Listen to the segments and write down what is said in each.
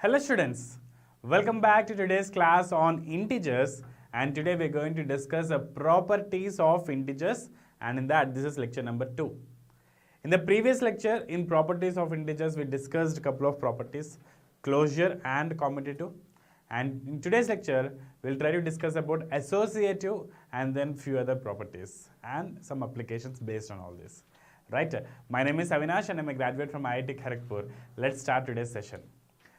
Hello students, welcome back to today's class on integers, and today we're going to discuss the properties of integers, and in that this is lecture number 2. In the previous lecture in properties of integers we discussed a couple of properties, closure and commutative, and in today's lecture we'll try to discuss about associative and then few other properties and some applications based on all this. Right, my name is Avinash and I'm a graduate from IIT Kharagpur. Let's start today's session.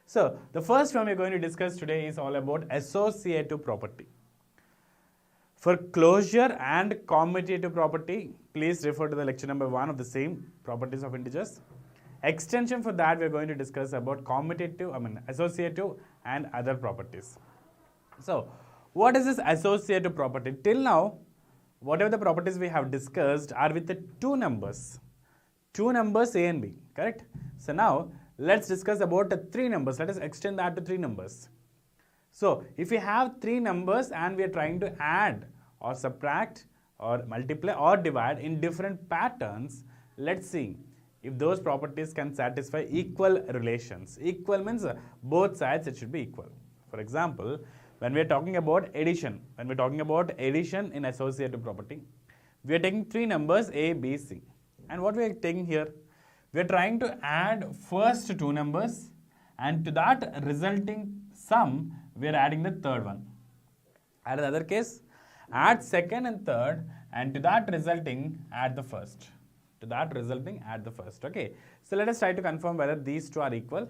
So, the first one we're going to discuss today is all about associative property. For closure and commutative property, please refer to the lecture number 1 of the same properties of integers. Extension for that, we're going to discuss about associative and other properties. So, what is this associative property? Till now, whatever the properties we have discussed are with the two numbers A and B, correct? So now let's discuss about three numbers. Let us extend that to three numbers. So if we have three numbers and we are trying to add or subtract or multiply or divide in different patterns, let's see if those properties can satisfy equal relations. Equal means both sides it should be equal. For example, when we are talking about addition, in associative property, we are taking three numbers A, B, C. And what we are taking here, we are trying to add first two numbers, and to that resulting sum, we are adding the third one. And in the other case, add second and third, and to that resulting, add the first. Okay. So let us try to confirm whether these two are equal.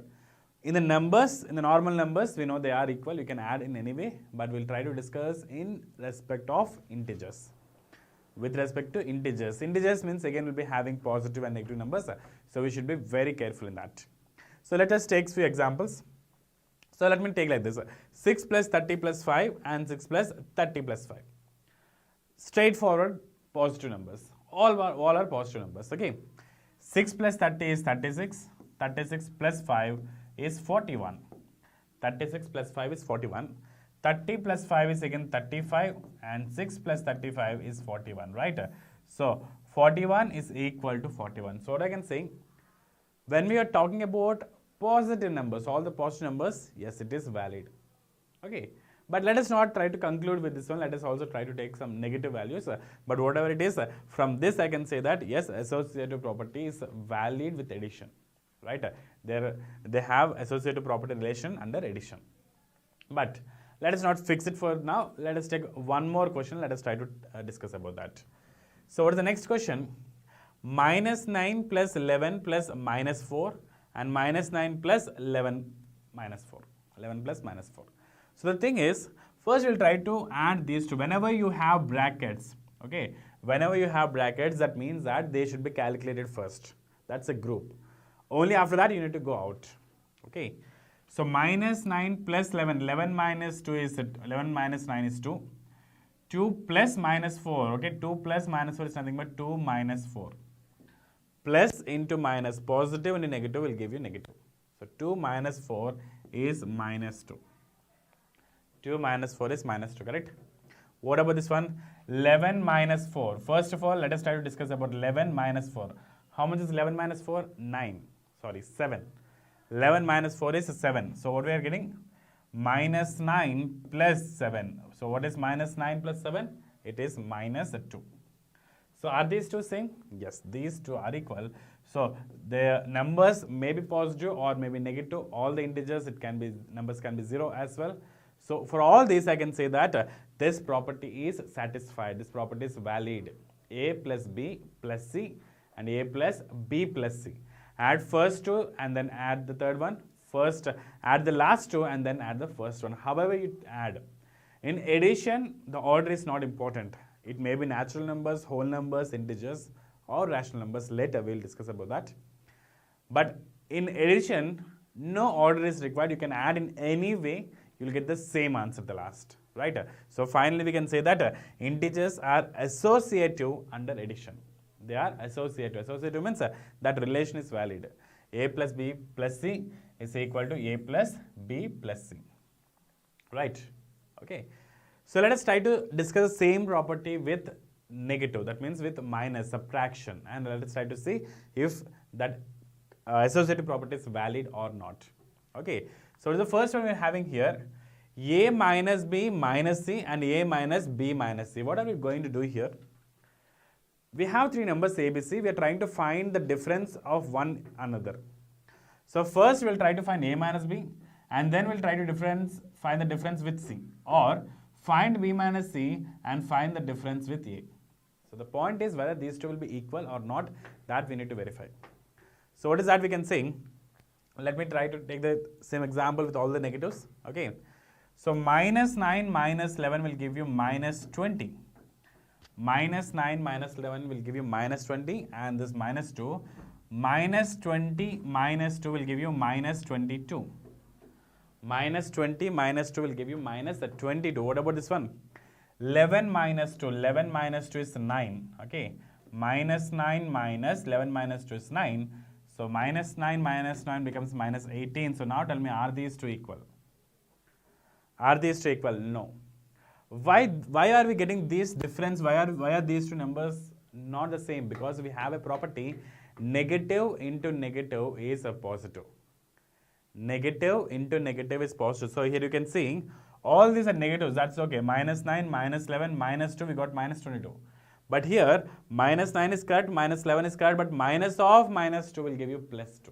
In the normal numbers, we know they are equal. You can add in any way, but we'll try to discuss in respect of integers. With respect to integers means again we'll be having positive and negative numbers. So we should be very careful in that. So let us take few examples. So let me take like this: 6 plus 30 plus 5 and 6 plus 30 plus 5. Straightforward positive numbers. All are positive numbers. Okay. 6 plus 30 is 36. 36 plus 5 is 41. 36 plus 5 is 41. 30 plus 5 is again 35, and 6 plus 35 is 41, right? So 41 is equal to 41. So what I can say, when we are talking about positive numbers, all the positive numbers, yes, it is valid. Okay. But let us not try to conclude with this one. Let us also try to take some negative values. But whatever it is, from this I can say that yes, associative property is valid with addition. Right? They have associative property relation under addition. But let us not fix it for now. Let us take one more question. Let us try to discuss about that. So what is the next question? Minus 9 plus 11 plus minus 4 and minus 9 plus 11 minus 4. 11 plus minus 4. So the thing is, first we'll try to add these two. Whenever you have brackets, okay, that means that they should be calculated first. That's a group. Only after that you need to go out. Okay. So minus 9 plus 11. 11 minus 2 is 11 minus 9 is 2. 2 plus minus 4. Okay. 2 plus minus 4 is nothing but 2 minus 4. Plus into minus. Positive into negative will give you negative. So 2 minus 4 is minus 2. 2 minus 4 is minus 2. Correct? What about this one? 11 minus 4. First of all, let us try to discuss about 11 minus 4. How much is 11 minus 4? 7. 11 minus 4 is 7. So what we are getting? Minus 9 plus 7. So what is minus 9 plus 7? It is minus 2. So are these two same? Yes, these two are equal. So the numbers may be positive or may be negative. All the integers, numbers can be 0 as well. So for all these, I can say that this property is satisfied. This property is valid. A plus B plus C and A plus B plus C. Add first two and then add the third one. First add the last two and then add the first one. However you add. In addition, the order is not important. It may be natural numbers, whole numbers, integers or rational numbers. Later we will discuss about that. But in addition, no order is required. You can add in any way. You will get the same answer at the last. Right? So finally we can say that integers are associative under addition. They are associative. Associative means that relation is valid. A plus B plus C is equal to A plus B plus C. Right? Okay. So let us try to discuss the same property with negative. That means with minus, subtraction. And let us try to see if that associative property is valid or not. Okay, so the first one we're having here, a minus b minus c and a minus b minus c. What are we going to do here? We have three numbers a, b, c. We are trying to find the difference of one another. So first we'll try to find a minus b, and then we'll try to find the difference with c, or find b minus c and find the difference with a. So the point is whether these two will be equal or not, that we need to verify. So what is that we can say? Let me try to take the same example with all the negatives. Okay. So minus 9 minus 11 will give you minus 20. Minus 9 minus 11 will give you minus 20, and this minus 2. Minus 20 minus 2 will give you minus 22. Minus 20 minus 2 will give you minus 22. What about this one? 11 minus 2. 11 minus 2 is 9. Okay. Minus 9 minus 11 minus 2 is 9. So minus 9 minus 9 becomes minus 18. So now tell me, are these two equal? Are these two equal? No. Why are we getting this difference? Why are these two numbers not the same? Because we have a property, negative into negative is a positive. Negative into negative is positive. So here you can see all these are negatives. That's okay. Minus 9, minus 11, minus 2, we got minus 22. But here, minus 9 is correct, minus 11 is correct, but minus of minus 2 will give you plus 2.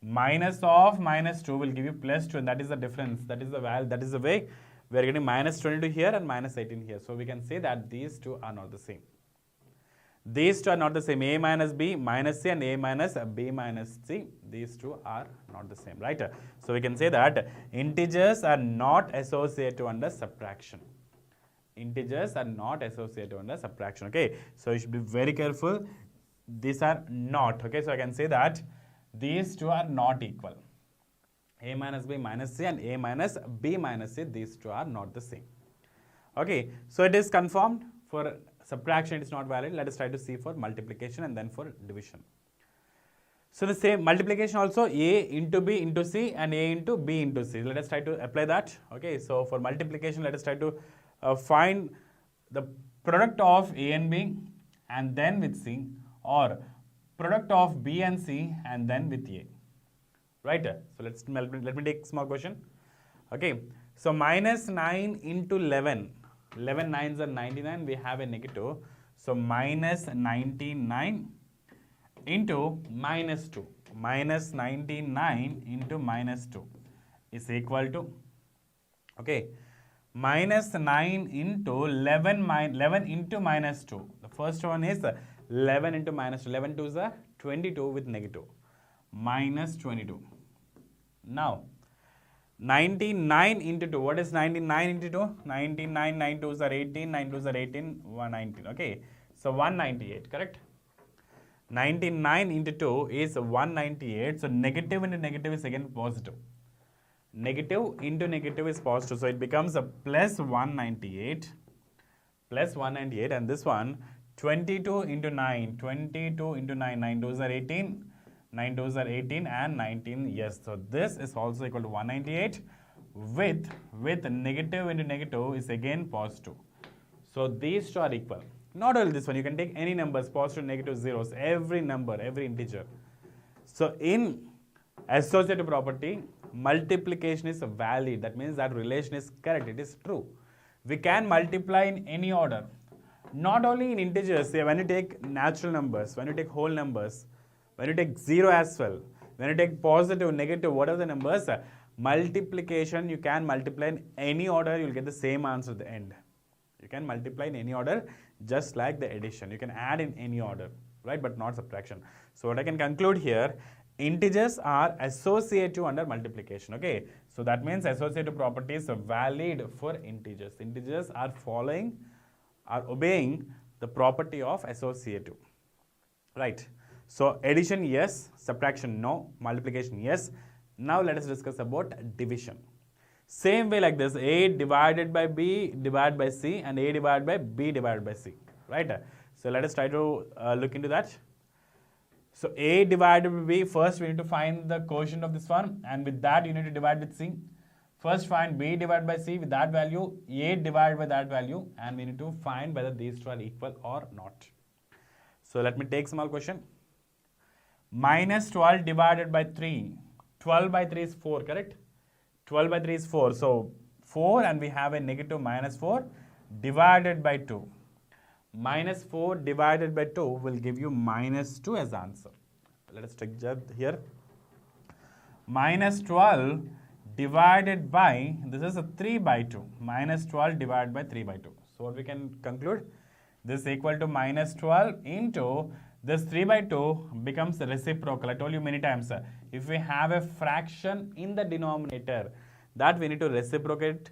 Minus of minus 2 will give you plus 2, and that is the difference. That is the value. That is the way we are getting minus 22 here and minus 18 here. So we can say that these two are not the same. These two are not the same. A minus b minus c and a minus b minus c. These two are not the same, right? So we can say that integers are not associated under subtraction. Integers are not associated under subtraction. Okay, so you should be very careful. These are not. Okay, so I can say that these two are not equal. A minus b minus c and a minus b minus c, these two are not the same. Okay, so it is confirmed. For subtraction it is not valid. Let us try to see for multiplication and then for division. So the same multiplication also, a into b into c and a into b into c. Let us try to apply that. Okay, so for multiplication let us try to find the product of a and b and then with c, or product of b and c and then with a. Right? So let me take small question. Okay, so minus 9 into 11. 11 nines are 99. We have a negative. So minus 99 into minus 2. Minus 99 into minus 2 is equal to, okay, minus 9 into 11 into minus 2. The first one is 11 into minus 2. 11 2s are 22 with negative. Minus 22. Now, 99 into 2. What is 99 into 2? 99, 9 2s are 18, 9 2s are 18, 119. Okay, so 198, correct? 99 into 2 is 198. So negative into negative is again positive. Negative into negative is positive. So it becomes a plus 198. Plus 198. And this one, 22 into 9. 22 into 9. 9 2s are 18. 9 2s are 18 and 19. Yes. So this is also equal to 198. With negative into negative is again positive. So these two are equal. Not only this one, you can take any numbers, positive, negative, zeros, every number, every integer. So in associative property, multiplication is valid. That means that relation is correct. It is true. We can multiply in any order. Not only in integers, say when you take natural numbers, when you take whole numbers, when you take zero as well, when you take positive, negative, whatever the numbers, multiplication, you can multiply in any order, you will get the same answer at the end. You can multiply in any order, just like the addition. You can add in any order, right? But not subtraction. So what I can conclude here, integers are associative under multiplication. Okay, so that means associative properties are valid for integers. Integers are obeying the property of associative, right? So addition, yes. Subtraction, no. Multiplication, yes. Now let us discuss about division. Same way like this, a divided by b divided by c and a divided by b divided by c, right? So let us try to look into that. So a divided by b, first we need to find the quotient of this one, and with that you need to divide with c. First find b divided by c with that value, a divided by that value, and we need to find whether these two are equal or not. So let me take small question. Minus 12 divided by 3. 12 by 3 is 4, correct? 12 by 3 is 4. So 4 and we have a negative minus 4 divided by 2. Minus 4 divided by 2 will give you minus 2 as the answer. Let us take that here. Minus 12 divided by, this is a 3 by 2. Minus 12 divided by 3 by 2. So what we can conclude? This is equal to minus 12 into this 3 by 2 becomes the reciprocal. I told you many times, if we have a fraction in the denominator, that we need to reciprocate.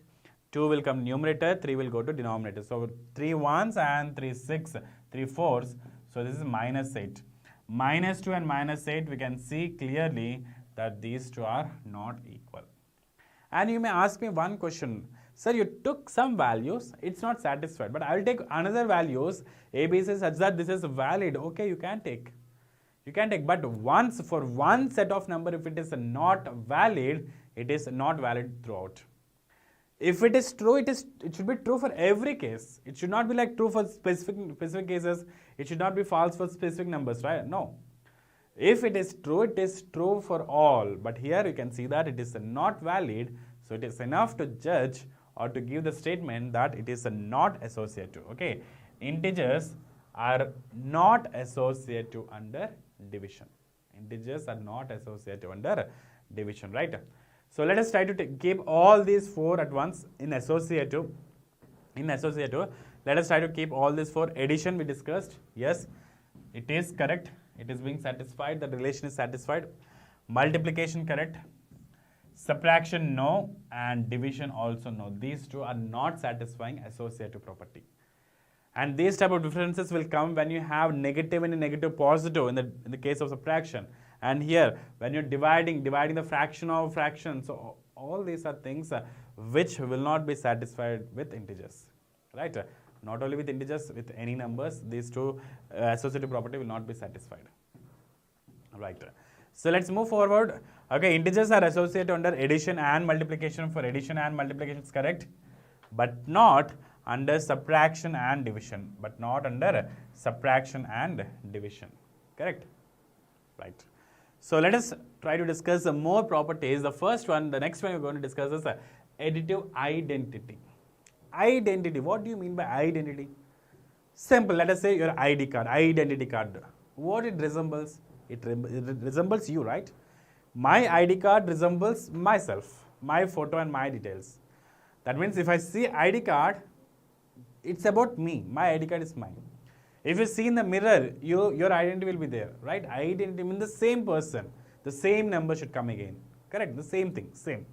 2 will come numerator, 3 will go to denominator. So 3 ones and 3 6, 3 fours. So this is minus 8. Minus 2 and minus 8, we can see clearly that these two are not equal. And you may ask me one question. Sir, you took some values, it's not satisfied, but I'll take another values, A, B, C, such that this is valid. Okay, you can take. You can take, but once for one set of number, if it is not valid, it is not valid throughout. If it is true, it should be true for every case. It should not be like true for specific cases. It should not be false for specific numbers, right? No. If it is true for all. But here you can see that it is not valid. So it is enough to judge or to give the statement that it is not associative. Okay. Integers are not associative under division. Integers are not associative under division, right? So let us try to keep all these 4 at once in associative. Let us try to keep all these 4. Addition we discussed. Yes, it is correct. It is being satisfied. The relation is satisfied. Multiplication correct. Subtraction no, and division also no. These two are not satisfying associative property. And these type of differences will come when you have negative and negative positive in the case of subtraction. And here, when you're dividing the fraction of fraction. So all these are things which will not be satisfied with integers, right? Not only with integers, with any numbers, these two associative property will not be satisfied, right? So let's move forward. Okay, integers are associated under addition and multiplication. For addition and multiplication is correct, but not under subtraction and division. Correct? Right. So let us try to discuss some more properties. The next one we're going to discuss is additive identity. Identity. What do you mean by identity? Simple. Let us say your ID card, identity card. What it resembles? It resembles you, right? My ID card resembles myself, my photo and my details. That means if I see ID card, it's about me. My ID card is mine. If you see in the mirror, your identity will be there, right? Identity means the same person. The same number should come again. Correct? The same thing, same.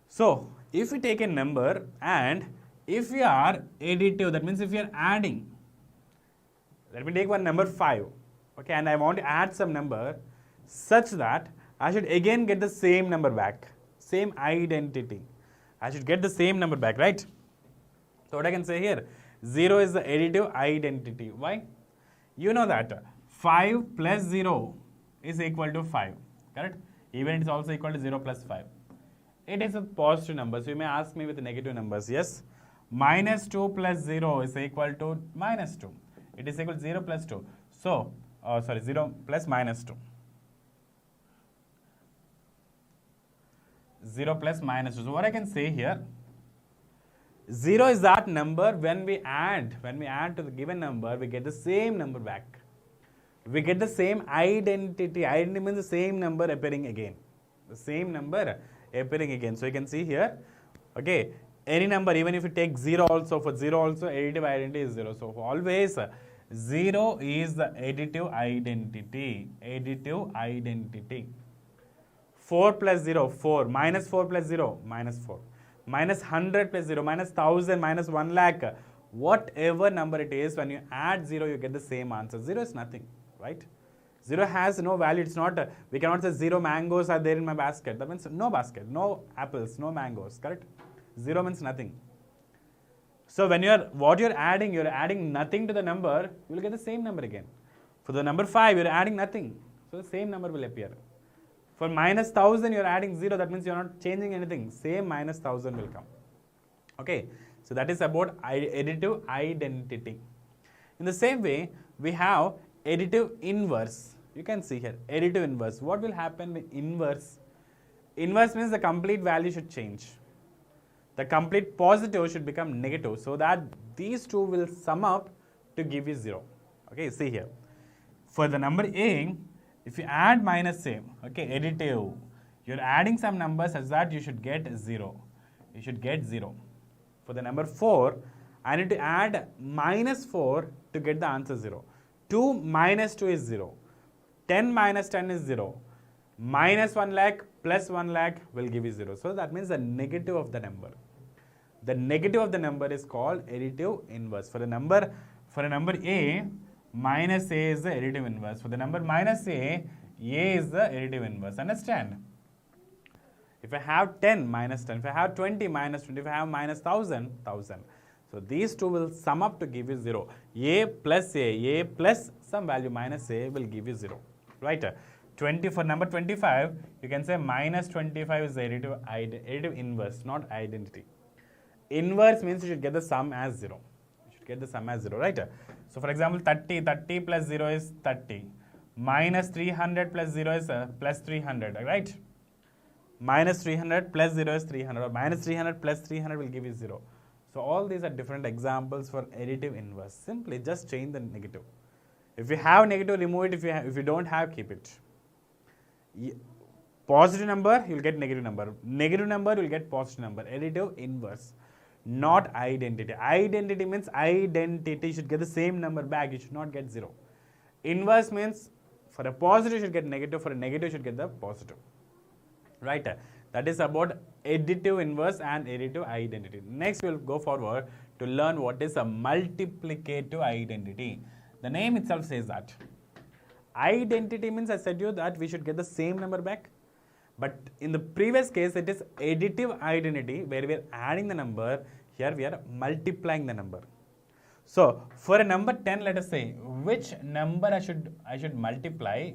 So, if we take a number and if we are additive, that means if we are adding, let me take one number 5, okay, and I want to add some number such that I should again get the same number back, same identity. I should get the same number back, right? So what I can say here, 0 is the additive identity. Why? You know that 5 plus 0 is equal to 5, correct? Even it is also equal to 0 plus 5. It is a positive number, so you may ask me with negative numbers. Yes, minus 2 plus 0 is equal to minus 2. It is equal to 0 plus 2. So, 0 plus minus 2. 0 plus minus 2. So what I can say here, 0 is that number when we add to the given number, we get the same number back. We get the same identity. Identity means the same number appearing again. The same number appearing again. So you can see here, okay, any number, even if you take 0 also, for 0 also, additive identity is 0. So always 0 is the additive identity. Additive identity. 4 plus 0, 4. Minus 4 plus 0, minus 4. Minus 100 plus 0, minus 1000, minus 1 lakh. Whatever number it is, when you add 0, you get the same answer. 0 is nothing, right? 0 has no value. It's not, we cannot say 0 mangoes are there in my basket. That means no basket, no apples, no mangoes, correct? 0 means nothing. So when what you're adding nothing to the number, you will get the same number again. For the number 5, you're adding nothing. So the same number will appear. For minus 1000, you're adding 0. That means you're not changing anything. Same minus 1000 will come. Okay. So that is about additive identity. In the same way, we have additive inverse. You can see here, additive inverse. What will happen with inverse? Inverse means the complete value should change. The complete positive should become negative, so that these two will sum up to give you 0. Okay, see here. For the number A, if you add minus A, okay, additive, you're adding some numbers such that you should get 0. You should get 0. For the number 4, I need to add minus 4 to get the answer 0. 2 minus 2 is 0. 10 minus 10 is 0. Minus 1 lakh plus 1 lakh will give you 0. So that means the negative of the number. The negative of the number is called additive inverse. For a number A, minus A is the additive inverse. For the number minus A is the additive inverse. Understand? If I have 10 minus 10, if I have 20 minus 20, if I have minus 1000, 1000. So these two will sum up to give you 0. A plus some value minus A will give you 0. Right? 20 for number 25, you can say minus 25 is the additive inverse, not identity. Inverse means you should get the sum as 0. You should get the sum as 0, right? So for example, 30 plus 0 is 30. Minus 300 plus 0 is plus 300, right? Minus 300 plus 0 is 300, or minus 300 plus 300 will give you 0. So all these are different examples for additive inverse. Simply just change the negative. If you have negative, remove it. If you don't have, keep it. Positive number, you will get negative number. Negative number, you will get positive number. Additive inverse, not identity. Identity means identity should get the same number back. You should not get 0. Inverse means for a positive, you should get negative. For a negative, you should get the positive. Right? That is about additive inverse and additive identity. Next, we will go forward to learn what is a multiplicative identity. The name itself says that. Identity means, I said you that we should get the same number back. But in the previous case, it is additive identity where we are adding the number. Here we are multiplying the number. So for a number 10, let us say which number I should multiply.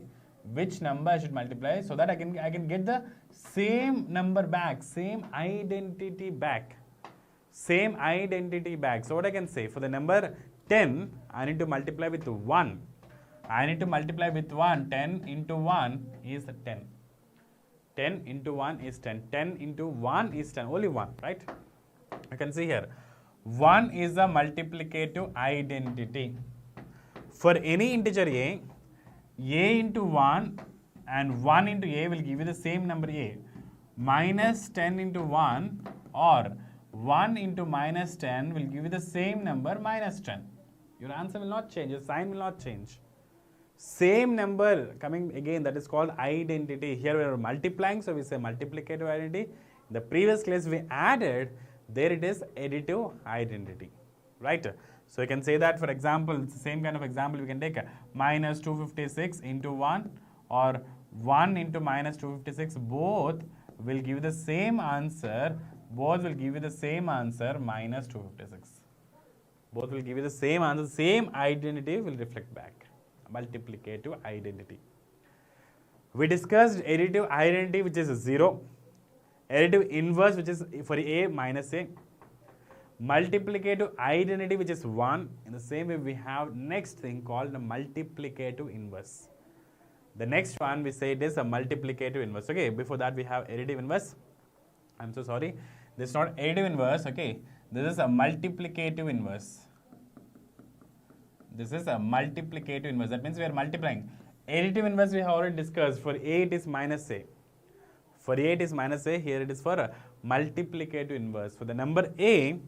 Which number I should multiply so that I can get the same number back, same identity back. Same identity back. So what I can say, for the number 10, I need to multiply with 1. I need to multiply with 1. 10 into 1 is 10. 10 into 1 is 10. 10 into 1 is 10. Only 1, right? You can see here. 1 is a multiplicative identity. For any integer A into 1 and 1 into A will give you the same number A. Minus 10 into 1 or 1 into minus 10 will give you the same number minus 10. Your answer will not change. Your sign will not change. Same number coming again, that is called identity. Here we are multiplying, so we say multiplicative identity. In the previous class we added, there it is additive identity. Right? So you can say that, for example, it's the same kind of example we can take. Minus 256 into 1 or 1 into minus 256, both will give you the same answer. Both will give you the same answer, minus 256. Both will give you the same answer, same identity will reflect back. Multiplicative identity. We discussed additive identity, which is 0. Additive inverse, which is for A minus A. Multiplicative identity, which is 1. In the same way, we have next thing called the multiplicative inverse. The next one we say it is a multiplicative inverse. Okay, before that we have additive inverse. I'm so sorry. This is not additive inverse. Okay, this is a multiplicative inverse. This is a multiplicative inverse. That means we are multiplying. Additive inverse we have already discussed. For A it is minus A. For A it is minus A. Here it is for a multiplicative inverse. For the number A,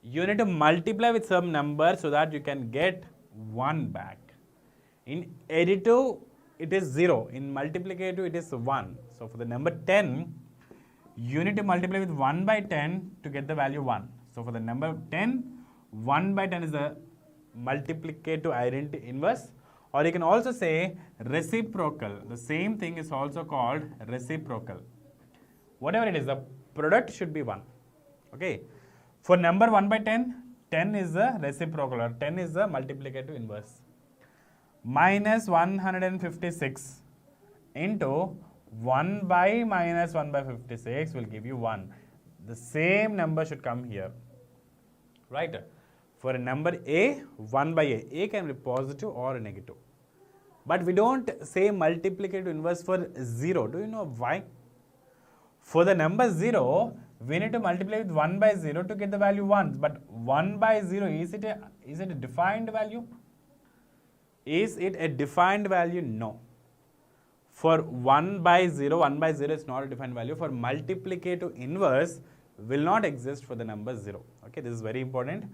you need to multiply with some number so that you can get 1 back. In additive, it is 0. In multiplicative, it is 1. So for the number 10, you need to multiply with 1 by 10 to get the value 1. So for the number 10, 1 by 10 is the multiplicative identity inverse, or you can also say reciprocal. The same thing is also called reciprocal. Whatever it is, the product should be 1. Okay. For number 1 by 10, 10 is the reciprocal, or 10 is the multiplicative inverse. Minus 156 into 1 by minus 1 by 56 will give you 1. The same number should come here. Right? For a number A, 1 by A. A can be positive or negative. But we don't say multiplicative inverse for 0. Do you know why? For the number 0, we need to multiply with 1 by 0 to get the value 1. But 1 by 0, is it a defined value? Is it a defined value? No. For 1 by 0 is not a defined value. For multiplicative inverse will not exist for the number 0. Okay, this is very important.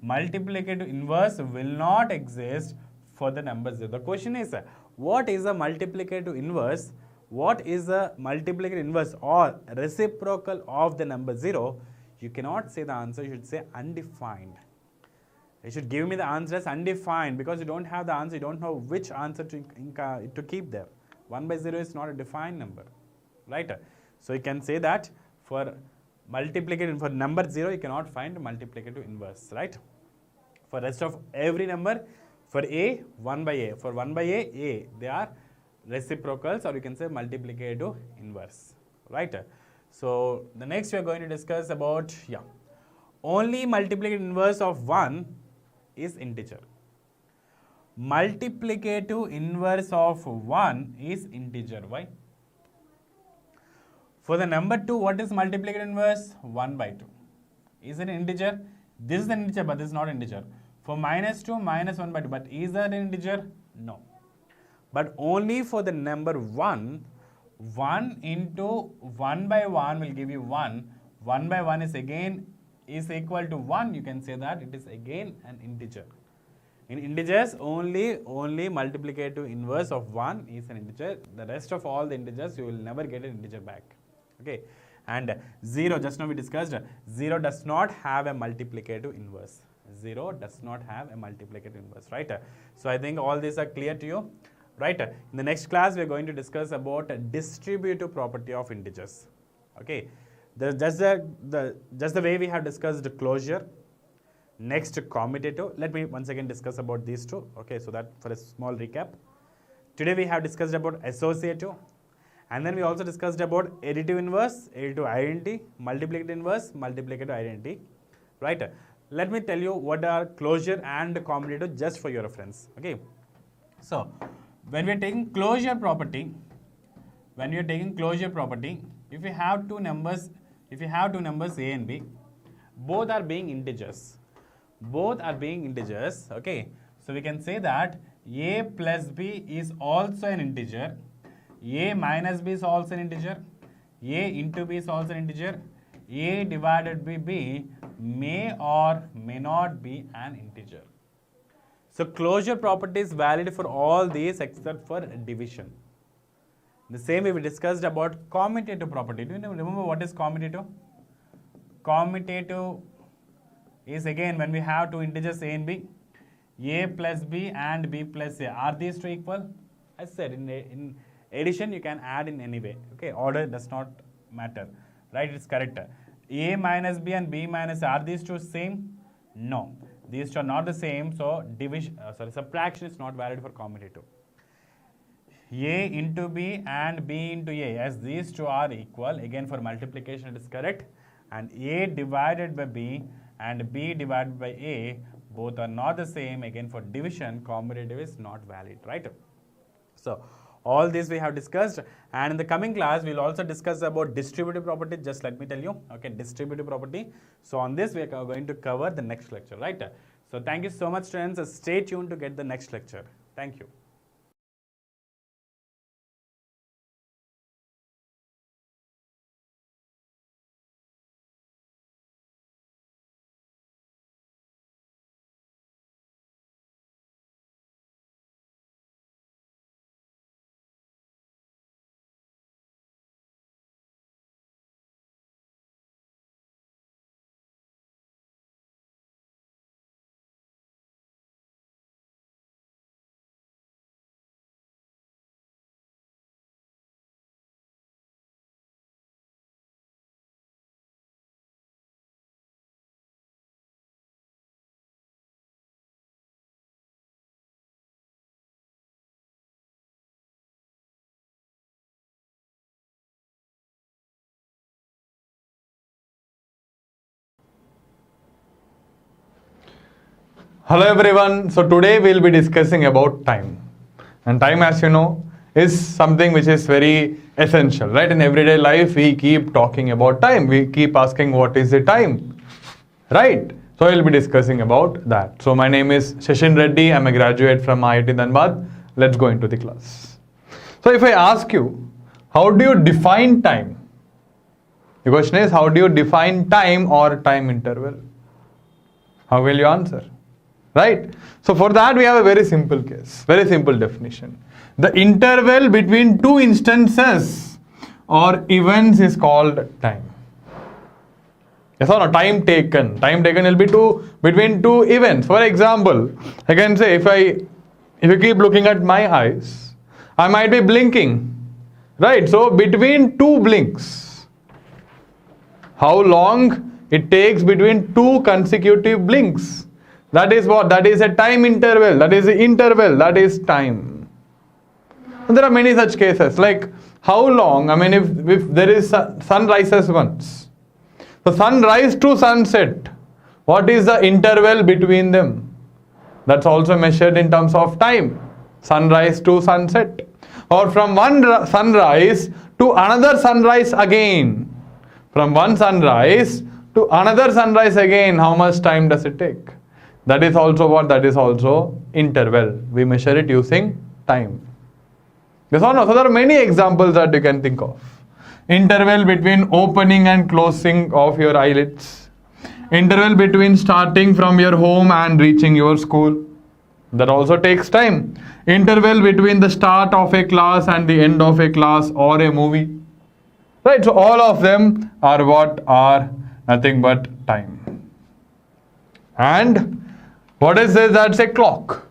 Multiplicative inverse will not exist for the number 0. The question is, what is a multiplicative inverse? What is a multiplicative inverse or reciprocal of the number 0? You cannot say the answer, you should say undefined. You should give me the answer as undefined, because you don't have the answer, you don't know which answer to keep there. 1 by 0 is not a defined number, right? So you can say that for multiplicative, for number 0, you cannot find multiplicative inverse, right? For rest of every number, for A, 1 by A. For 1 by A, they are reciprocals, or you can say multiplicative inverse, right? So the next we are going to discuss about, only multiplicative inverse of 1 is integer. Multiplicative inverse of 1 is integer. Why? For the number 2, what is multiplicative inverse? 1 by 2. Is it an integer? This is an integer, but this is not integer. For minus 2, minus 1 by 2. But is that an integer? No. But only for the number 1, 1 into 1 by 1 will give you 1. 1 by 1 is equal to 1. You can say that it is again an integer. In integers, only multiplicative inverse of 1 is an integer. The rest of all the integers, you will never get an integer back. Okay. And 0, just now we discussed, 0 does not have a multiplicative inverse. 0 does not have a multiplicative inverse, right? So I think all these are clear to you, right? In the next class, we are going to discuss about distributive property of integers. Okay. Just the way we have discussed closure. Next, commutative. Let me once again discuss about these two. Okay, so that for a small recap. Today we have discussed about associative, and then we also discussed about additive inverse, additive identity, multiplicative inverse, multiplicative identity. Right? Let me tell you what are closure and commutative just for your reference. Okay. So when we are taking closure property, if you have two numbers A and B, both are being integers. Okay, so we can say that A plus B is also an integer, A minus B is also an integer, A into B is also an integer, A divided by B may or may not be an integer. So closure property is valid for all these except for division. The same way we discussed about commutative property. Do you remember what is commutative? Commutative is again when we have two integers A and B, A plus B and B plus A. Are these two equal? I said in addition you can add in any way. Okay, order does not matter, right? It's correct. A minus B and B minus A, are these two same? No, these two are not the same. So subtraction is not valid for commutative. A into B and B into A, as these two are equal, again for multiplication it is correct, and A divided by B and B divided by A, both are not the same, again for division commutative is not valid, right? So all this we have discussed, and in the coming class we will also discuss about distributive property. Just let me tell you, okay, distributive property. So on this we are going to cover the next lecture, right? So thank you so much, students. Stay tuned to get the next lecture. Thank you. Hello everyone. So today we'll be discussing about time. And time, as you know, is something which is very essential, right? In everyday life, we keep talking about time. We keep asking what is the time, right? So we'll be discussing about that. So my name is Shashin Reddy. I'm a graduate from IIT NEET. Let's go into the class. So if I ask you, how do you define time? The question is, how do you define time or time interval? How will you answer? Right? So for that, we have a very simple case, very simple definition. The interval between two instances or events is called time. Yes or no? Time taken. Time taken will be between two events. For example, I can say if you keep looking at my eyes, I might be blinking. Right? So between two blinks, how long it takes between two consecutive blinks? That is what? That is a time interval. That is the interval. That is time. And there are many such cases. Like how long? I mean, if there is sun rises once. So sunrise to sunset. What is the interval between them? That's also measured in terms of time. Sunrise to sunset. Or from one sunrise to another sunrise again. From one sunrise to another sunrise again. How much time does it take? That is also what? That is also interval. We measure it using time. Yes or no? So there are many examples that you can think of. Interval between opening and closing of your eyelids. Interval between starting from your home and reaching your school. That also takes time. Interval between the start of a class and the end of a class or a movie. Right, so all of them are what? Are nothing but time. And what is this? That's a clock.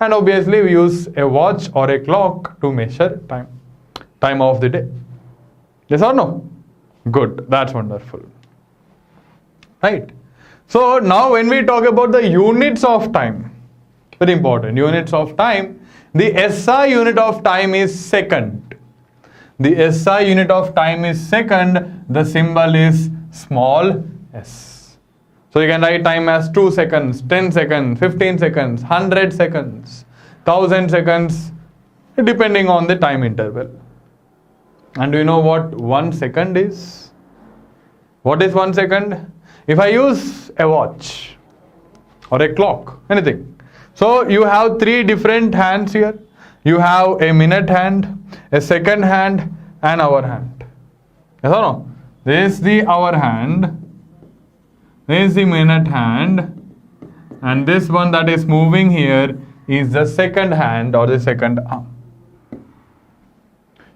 And obviously we use a watch or a clock to measure time of the day. Yes or no? Good, that's wonderful. Right. So now when we talk about the units of time, very important, units of time, the SI unit of time is second. The SI unit of time is second. The symbol is small s. So you can write time as 2 seconds, 10 seconds, 15 seconds, 100 seconds, 1000 seconds, depending on the time interval. And do you know what 1 second is? What is 1 second? If I use a watch or a clock, anything. So you have three different hands here. You have a minute hand, a second hand, and hour hand. Yes or no? This is the hour hand. This is the minute hand. And this one that is moving here is the second hand or the second arm.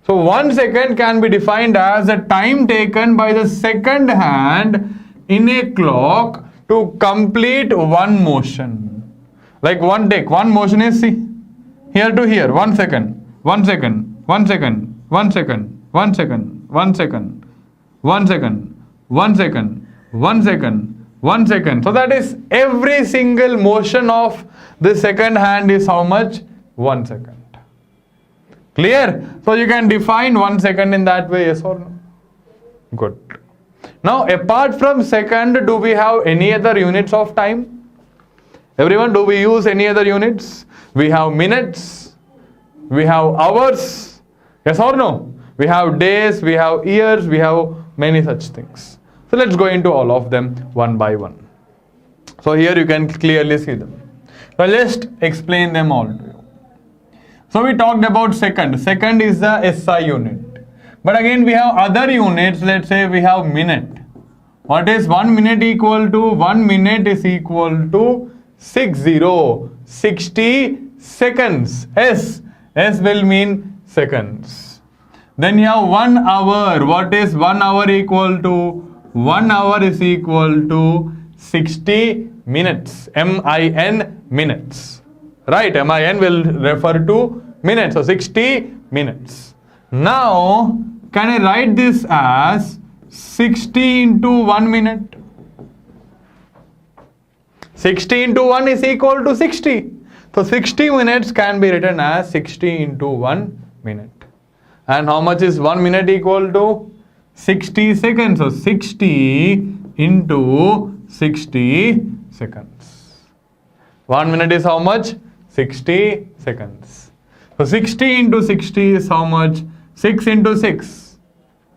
So 1 second can be defined as the time taken by the second hand in a clock to complete one motion. Like one take, one motion is, see, here to here, 1 second, 1 second, 1 second, 1 second, 1 second, 1 second, 1 second, 1 second, 1 second, 1 second. So that is every single motion of the second hand is how much? 1 second. Clear? So you can define 1 second in that way, yes or no? Good. Now apart from second, do we have any other units of time? Everyone, do we use any other units? We have minutes, we have hours, yes or no? We have days, we have years, we have many such things. So let's go into all of them one by one. So here you can clearly see them. So let's explain them all to you. So we talked about second. Second is the SI unit. But again we have other units. Let's say we have minute. What is 1 minute equal to? 1 minute is equal to 60 seconds. S will mean seconds. Then you have 1 hour. What is 1 hour equal to? 1 hour is equal to 60 minutes. MIN minutes. Right, MIN will refer to minutes. So 60 minutes. Now, can I write this as 60 into 1 minute? 60 into 1 is equal to 60. So 60 minutes can be written as 60 into 1 minute. And how much is 1 minute equal to? 60 seconds. So 60 into 60 seconds. 1 minute is how much? 60 seconds. So 60 into 60 is how much? 6 into 6.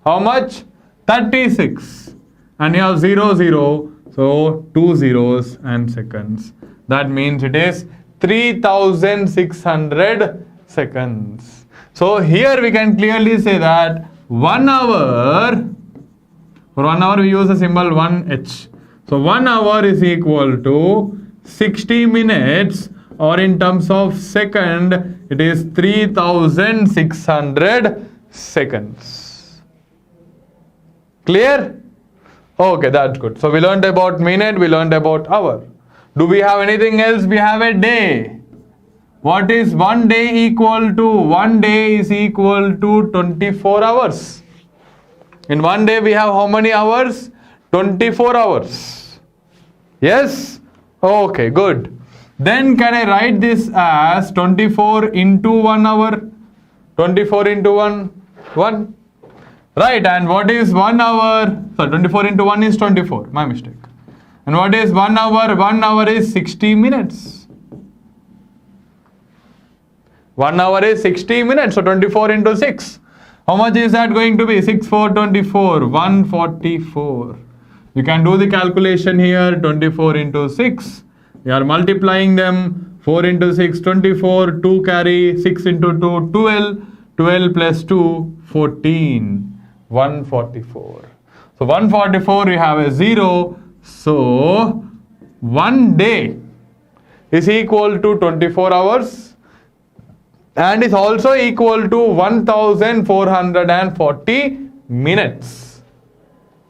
How much? 36. And you have 0, 0. So 2 zeros and seconds. That means it is 3600 seconds. So here we can clearly say that 1 hour, for 1 hour we use the symbol 1h. So 1 hour is equal to 60 minutes, or in terms of second, it is 3600 seconds. Clear? Okay, that's good. So we learned about minute, we learned about hour. Do we have anything else? We have a day. What is 1 day equal to? 1 day is equal to 24 hours. In 1 day we have how many hours? 24 hours. Yes? Okay, good. Then can I write this as 24 into 1 hour? 24 into 1? Right, and what is 1 hour? So 24 into 1 is 24, my mistake. And what is 1 hour? 1 hour is 60 minutes. 1 hour is 60 minutes, so 24 into 6. How much is that going to be? 6 4 24, 144. You can do the calculation here, 24 into 6. We are multiplying them, 4 into 6, 24, 2 carry, 6 into 2, 12, 12 plus 2, 14. 144. So 144 we have a 0. So 1 day is equal to 24 hours and is also equal to 1440 minutes.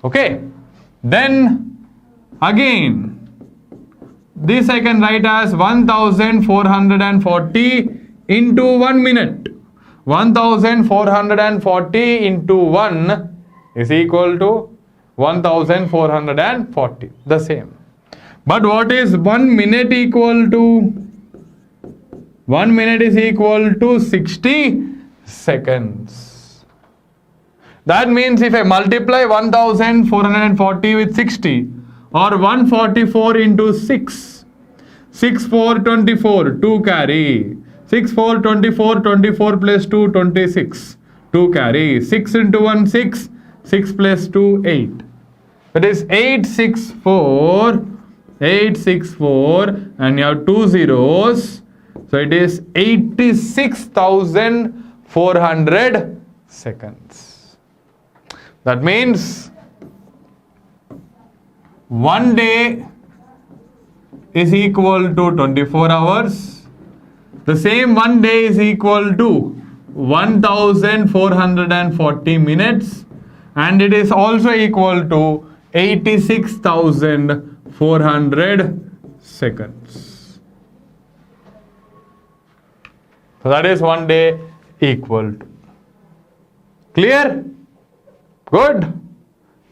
Okay. Then again, this I can write as 1440 into 1 minute. 1440 into 1 is equal to 1440. The same. But what is 1 minute equal to? 1 minute is equal to 60 seconds. That means if I multiply 1440 with 60, or 144 into 6, 6 4 24, 2 carry, 6 4 24, 24 plus 2 26, 2 carry, 6 into 1 6, 6 plus 2 8. That is 864, 864, and you have 2 zeros. So it is 86,400 seconds. That means 1 day is equal to 24 hours. The same 1 day is equal to 1440 minutes, and it is also equal to 86,400 seconds. So that is 1 day equal to. Clear? Good?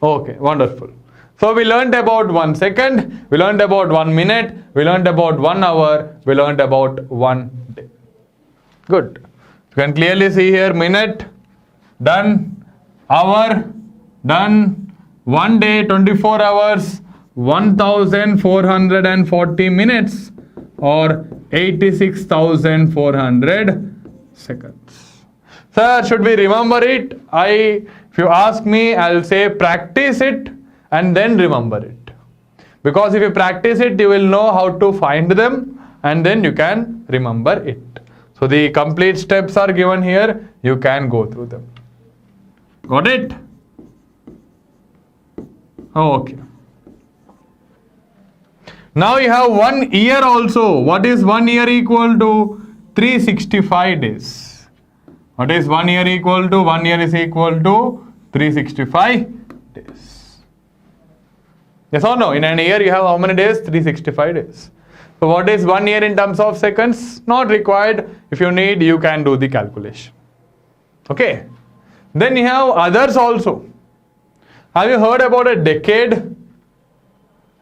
Okay, wonderful. So we learned about 1 second, we learned about 1 minute, we learned about 1 hour, we learned about 1 day. Good. You can clearly see here minute, done, hour, done, 1 day, 24 hours, 1440 minutes, or 86,400 seconds. Sir, should we remember it? If you ask me, I'll say practice it and then remember it. Because if you practice it, you will know how to find them and then you can remember it. So the complete steps are given here. You can go through them. Got it? Okay. Now you have 1 year also. What is 1 year equal to? 365 days. What is 1 year equal to? 1 year is equal to 365 days. Yes or no? In a year you have how many days? 365 days. So what is 1 year in terms of seconds? Not required. If you need, you can do the calculation. Okay. Then you have others also. Have you heard about a decade?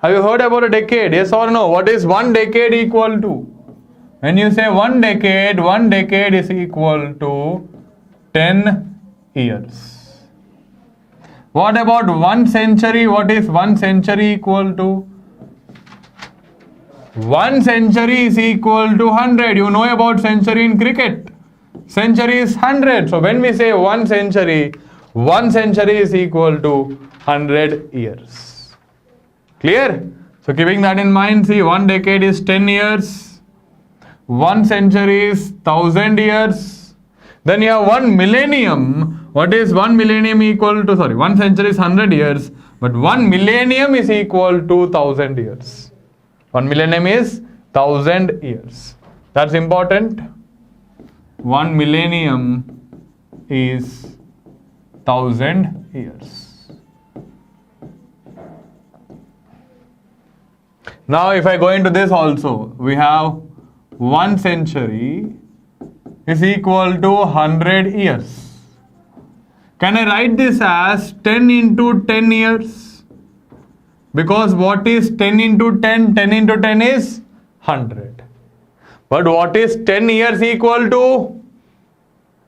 Have you heard about a decade? Yes or no? What is 1 decade equal to? When you say 1 decade is equal to 10 years. What about 1 century? What is 1 century equal to? 1 century is equal to 100. You know about century in cricket. Century is 100. So when we say 1 century is equal to 100 years. Clear? So keeping that in mind, see, 1 decade is 10 years. 1 century is 1000 years. Then you have 1 millennium. What is 1 millennium equal to? Sorry, 1 century is 100 years. But 1 millennium is equal to 1000 years. 1 millennium is 1000 years. That's important. 1 millennium is 1000 years. Now if I go into this also, we have 1 century is equal to 100 years. Can I write this as 10 into 10 years? Because what is 10 into 10? 10 into 10 is 100. But what is 10 years equal to?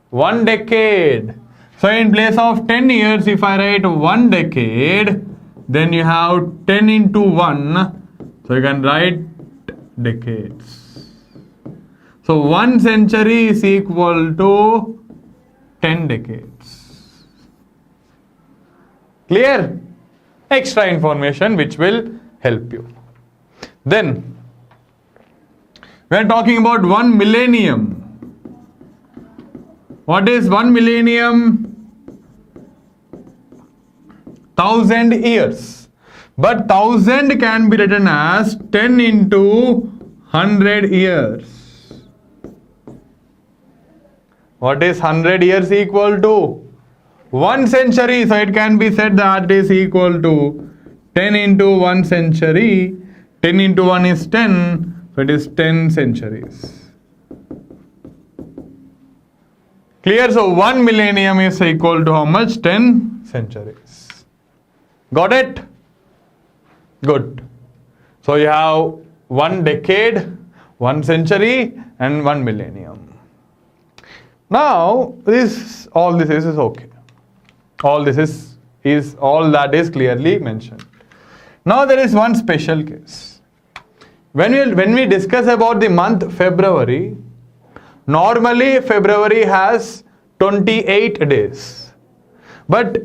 1 decade. So in place of 10 years, if I write 1 decade, then you have 10 into 1. So you can write decades. So 1 century is equal to 10 decades. Clear? Extra information which will help you. Then we are talking about 1 millennium. What is 1 millennium? 1000 years. But 1000 can be written as 10 into 100 years. What is 100 years equal to? 1 century. So it can be said that it is equal to 10 into 1 century. 10 into 1 is 10. So it is 10 centuries. Clear? So 1 millennium is equal to how much? 10 centuries. Got it? Good. So you have 1 decade, 1 century and 1 millennium. Now all this is okay. All this is all that is clearly mentioned. Now there is one special case. When we discuss about the month February, normally February has 28 days. But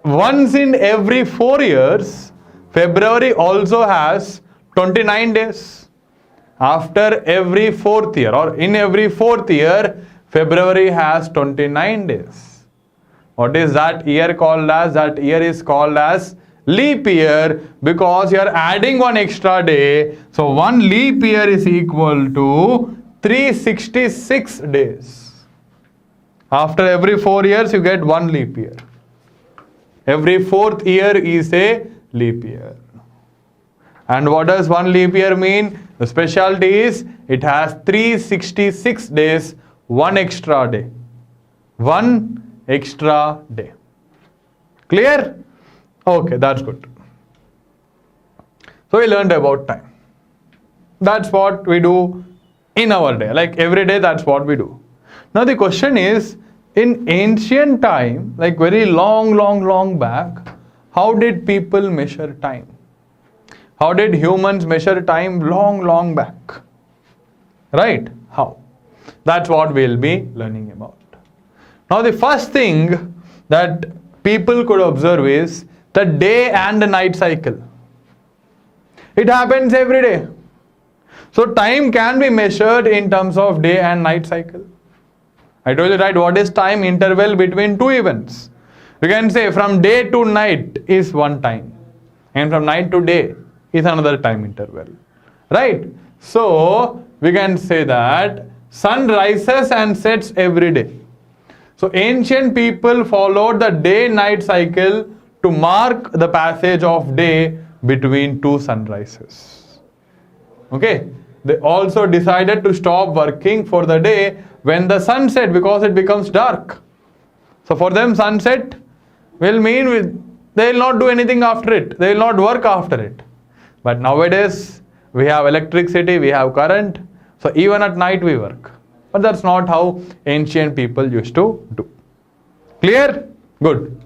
once in every 4 years, February also has 29 days. After every 4th year or in every 4th year, February has 29 days. What is that year called as? That year is called as leap year because you are adding 1 extra day. So 1 leap year is equal to 366 days. After every 4 years you get 1 leap year. Every 4th year is a leap year. And what does 1 leap year mean? The specialty is it has 366 days, 1 extra day. 1 extra day. Clear? Okay, that's good. So we learned about time. That's what we do in our day. Like every day, that's what we do. Now the question is, in ancient time, like very long back, how did people measure time? How did humans measure time long back? Right? How? That's what we'll be learning about. Now the first thing that people could observe is the day and the night cycle. It happens every day. So time can be measured in terms of day and night cycle. I told you, right, what is time interval between 2 events? You can say from day to night is 1 time and from night to day is another time interval. Right? So we can say that sun rises and sets every day. So ancient people followed the day-night cycle to mark the passage of day between 2 sunrises. Okay? They also decided to stop working for the day when the sun set because it becomes dark. So for them sunset will mean they will not do anything after it. They will not work after it. But nowadays we have electricity, we have current. So even at night we work. But that's not how ancient people used to do. Clear? Good.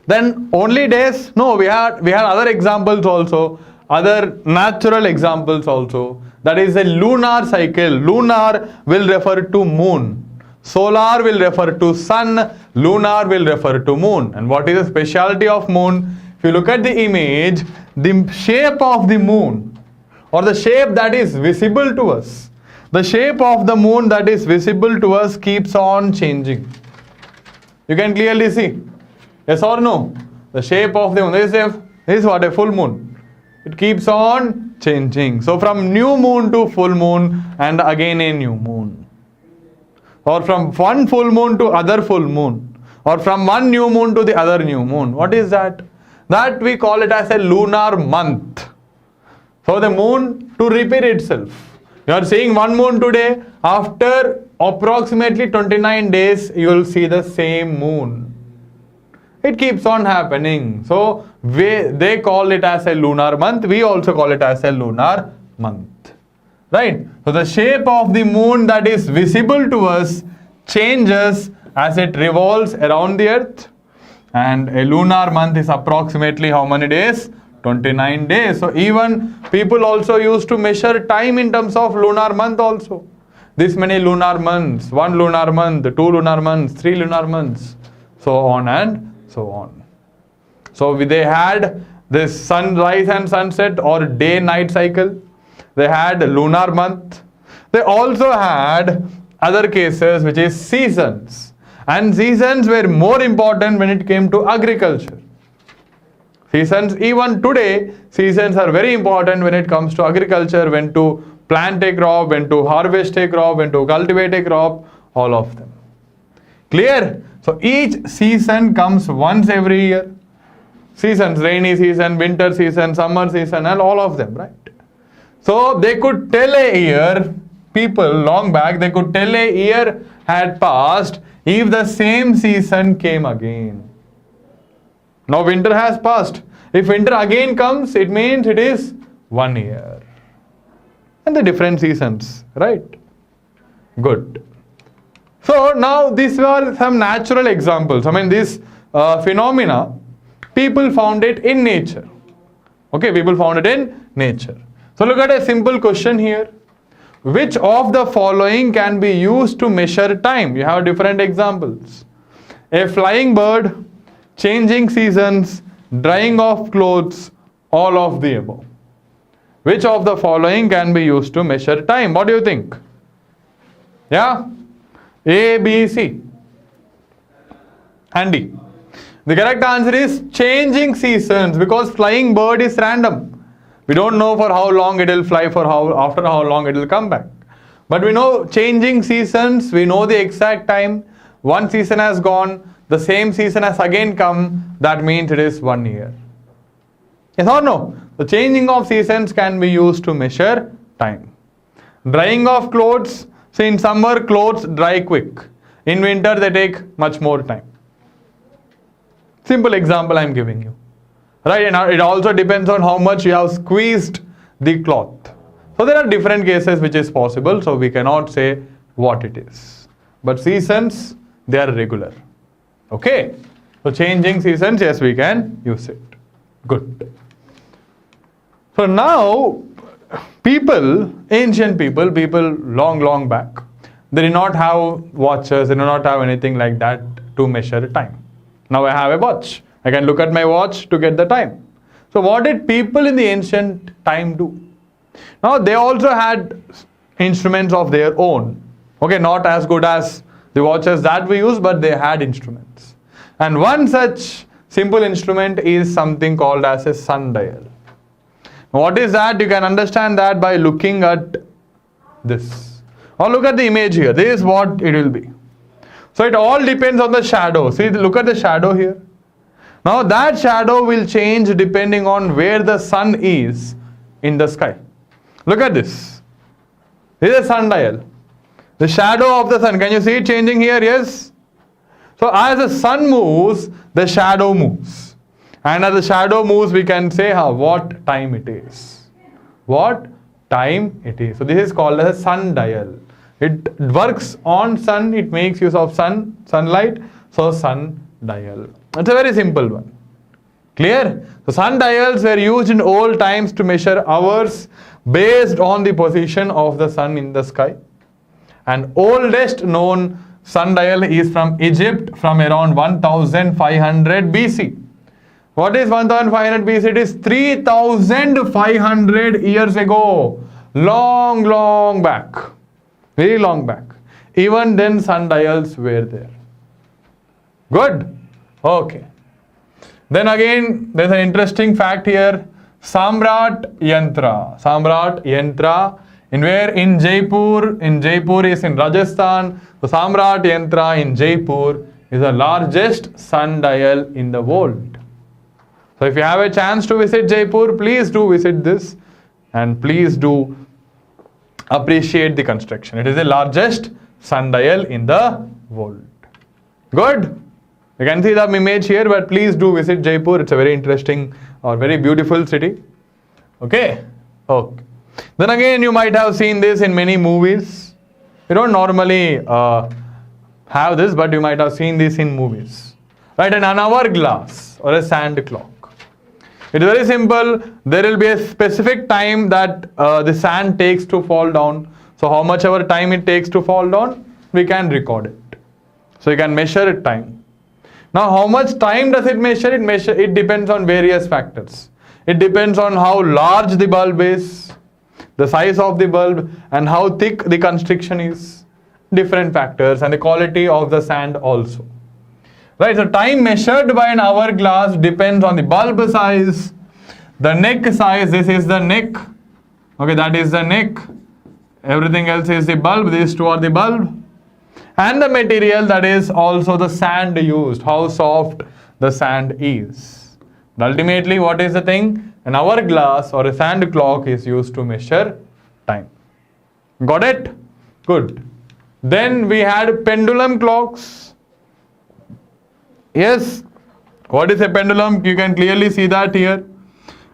Then only days? No, we had other examples also, other natural examples also. that is a lunar cycle. Lunar will refer to moon. Solar will refer to sun. Lunar will refer to moon. And what is the speciality of moon? If you look at the image, the shape of the moon, or the shape that is visible to us, the shape of the moon that is visible to us keeps on changing. You can clearly see. Yes or no? The shape of the moon. This is what? A full moon. It keeps on changing. So from new moon to full moon and again a new moon. Or from one full moon to other full moon. Or from one new moon to the other new moon. What is that? That we call it as a lunar month. So the moon to repeat itself. You are seeing one moon today. After approximately 29 days, you will see the same moon. It keeps on happening. So they call it as a lunar month. We also call it as a lunar month. Right? So the shape of the moon that is visible to us changes as it revolves around the earth. And a lunar month is approximately how many days? 29 days. So even people also used to measure time in terms of lunar month also. This many lunar months, 1 lunar month, 2 lunar months, 3 lunar months, so on and so on. So they had this sunrise and sunset or day-night cycle. They had lunar month. They also had other cases which is seasons. And seasons were more important when it came to agriculture. Seasons, even today, seasons are very important when it comes to agriculture, when to plant a crop, when to harvest a crop, when to cultivate a crop, all of them. Clear? So each season comes once every year. Seasons, rainy season, winter season, summer season, and all of them, right? So they could tell a year, people long back, they could tell a year had passed if the same season came again. Now winter has passed. If winter again comes, it means it is 1 year. And the different seasons, right? Good. So now these were some natural examples. I mean, this phenomena, people found it in nature. Okay, people found it in nature. So look at a simple question here. Which of the following can be used to measure time? You have different examples. A flying bird, changing seasons, drying of clothes, all of the above. Which of the following can be used to measure time? What do you think? Yeah? A, B, C. And D. The correct answer is changing seasons, because flying bird is random. We don't know for how long it will fly, after how long it will come back. But we know changing seasons, we know the exact time. One season has gone, the same season has again come, that means it is 1 year. Yes or no? The changing of seasons can be used to measure time. Drying of clothes, so in summer clothes dry quick. In winter they take much more time. Simple example I am giving you. Right, and it also depends on how much you have squeezed the cloth. So there are different cases which is possible, so we cannot say what it is. But seasons, they are regular. Okay, so changing seasons, yes, we can use it. Good. So now, ancient people long back, they did not have watches, they did not have anything like that to measure time. Now I have a watch. I can look at my watch to get the time. So what did people in the ancient time do? Now they also had instruments of their own. Okay, not as good as the watches that we use, but they had instruments. And one such simple instrument is something called as a sundial. What is that? You can understand that by looking at this. Or look at the image here. This is what it will be. So it all depends on the shadow. See, look at the shadow here. Now that shadow will change depending on where the sun is in the sky. Look at this. This is a sundial. The shadow of the sun. Can you see it changing here? Yes. So as the sun moves, the shadow moves. And as the shadow moves, we can say what time it is. What time it is. So this is called as a sundial. It works on sun. It makes use of sunlight. So sundial. It's a very simple one. Clear? So sundials were used in old times to measure hours based on the position of the sun in the sky. And oldest known sundial is from Egypt from around 1500 BC. What is 1500 BC? It is 3500 years ago. Long, long back. Very long back. Even then sundials were there. Good? Okay. Then again, there's an interesting fact here. Samrat Yantra. Samrat Yantra. In where? In Jaipur. In Jaipur is in Rajasthan. The Samrat Yantra in Jaipur is the largest sundial in the world. So if you have a chance to visit Jaipur, please do visit this and please do appreciate the construction. It is the largest sundial in the world. Good? You can see the image here, but please do visit Jaipur. It's a very interesting or very beautiful city. Okay? Okay. Then again, you might have seen this in many movies. You don't normally have this, but you might have seen this in movies. Right? An hourglass or a sand clock. It is very simple. There will be a specific time that the sand takes to fall down. So how much ever time it takes to fall down, we can record it. So you can measure it time. Now how much time does it measure? It depends on various factors. It depends on how large the bulb is, the size of the bulb, and how thick the constriction is. Different factors, and the quality of the sand also. Right, so time measured by an hourglass depends on the bulb size, the neck size. This is the neck. Okay, that is the neck. Everything else is the bulb. These two are the bulb. And the material, that is also the sand used, how soft the sand is. And ultimately, what is the thing? An hourglass or a sand clock is used to measure time. Got it? Good. Then we had pendulum clocks. Yes, what is a pendulum? You can clearly see that here.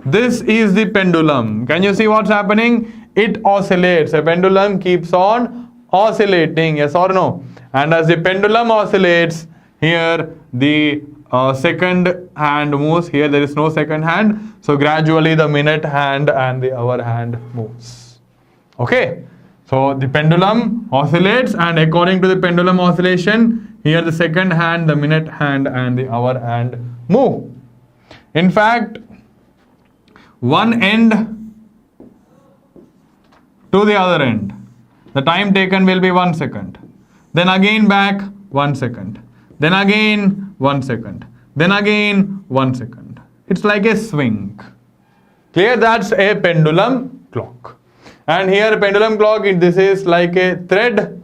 This is the pendulum. Can you see what's happening? It oscillates. A pendulum keeps on oscillating, yes or no? And as the pendulum oscillates, here the second hand moves. Here there is no second hand. So gradually the minute hand and the hour hand moves. Okay. So the pendulum oscillates, and according to the pendulum oscillation, here the second hand, the minute hand and the hour hand move. In fact, one end to the other end, the time taken will be 1 second. Then again back 1 second. Then again 1 second. Then again 1 second. It's like a swing. Clear? That's a pendulum clock. And here pendulum clock, this is like a thread.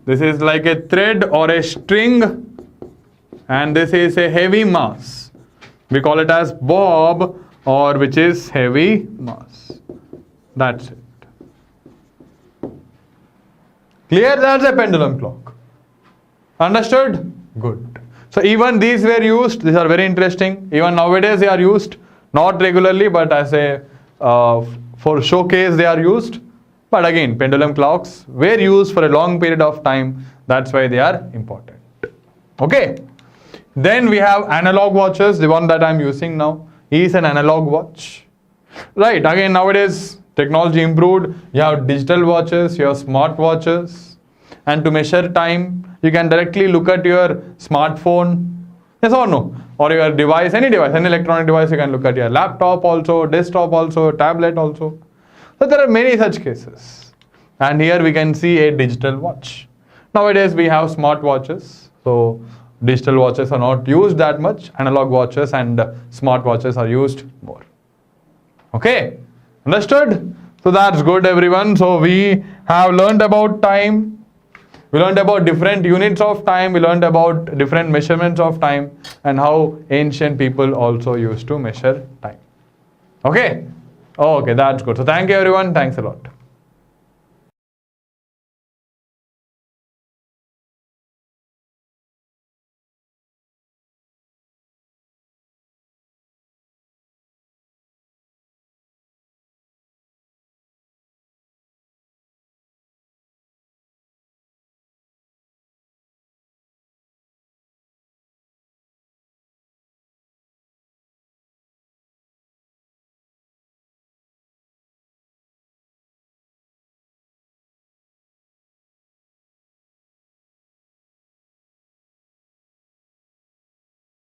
This is like a thread or a string, and this is a heavy mass. We call it as bob, or which is heavy mass. That's it. Clear? That's a pendulum clock. Understood? Good. So even these were used. These are very interesting. Even nowadays they are used, not regularly, but as a for showcase they are used. But again, pendulum clocks were used for a long period of time. That's why they are important. Okay. Then we have analog watches. The one that I'm using now is an analog watch. Right. Again, nowadays technology improved. You have digital watches, you have smart watches. And to measure time, you can directly look at your smartphone. Yes or no? Or your device, any electronic device. You can look at your laptop also, desktop also, tablet also. So there are many such cases. And here we can see a digital watch. Nowadays we have smart watches. So digital watches are not used that much. Analog watches and smart watches are used more. Okay. Understood? So that's good, everyone. So we have learned about time. We learned about different units of time. We learned about different measurements of time and how ancient people also used to measure time. Okay? Okay, that's good. So thank you, everyone. Thanks a lot.